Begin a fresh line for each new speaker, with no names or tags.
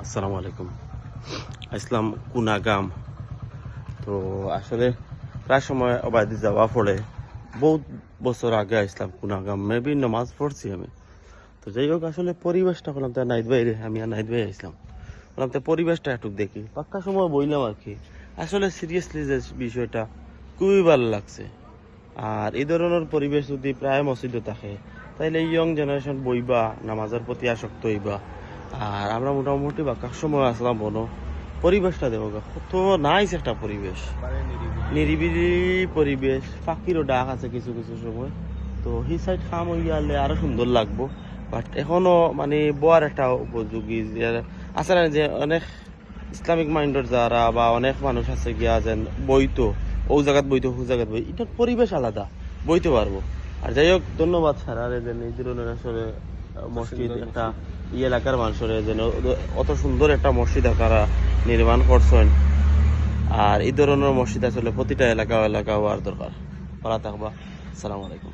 আসসালামু আলাইকুম। আসলাম কুনাগাম। তো আসলে প্রায় সময় অবাধি যাওয়া পড়ে বহুত বছর আগে আসলাম কুনাগাম, মেবি নামাজ পড়ছি আমি। তো যাই হোক, আসলে পরিবেশটা করলাম তো নাইট বাইরে, আমি আর নাইট বাইরে আসলাম বললাম তো পরিবেশটা একটু দেখি, পাক্কা সময় বইলাম আর কি। আসলে সিরিয়াসলি যে বিষয়টা খুবই ভালো লাগছে। আর এই ধরনের পরিবেশ যদি প্রায় মসজিদে থাকে, তাইলে ইয়ং জেনারেশন বইবা, নামাজের প্রতি আসক্ত হইবা। আর আমরা মোটামুটি বাক্কা সময় আসলাম বনো, পরিবেশটা দেবো কত নাইস একটা পরিবেশ, নিরিবিলি পরিবেশ, পাখিরও ডাক আছে কিছু কিছু সময়। তো সেই সাইড খাম হয়ে গেলে আরো সুন্দর লাগবো। বাট এখনো মানে বোয়ার একটা উপযোগী যে আছে না, যে অনেক ইসলামিক মাইন্ডের যারা বা অনেক মানুষ আছে গিয়া যেন বইতো, ও জায়গাত বইতো ও জায়গাত বই, এটার পরিবেশ আলাদা, বইতে পারবো। আর যাই হোক, ধন্যবাদ স্যার আর যে এই ধরনের আসলে মসজিদ একটা এলাকার মানুষের যেন অত সুন্দর একটা মসজিদ আপনারা নির্মাণ করছেন। আর এই ধরনের মসজিদ আসলে প্রতিটা এলাকা এলাকা হওয়ার দরকার। ভালো থাকবা। আসসালামু আলাইকুম।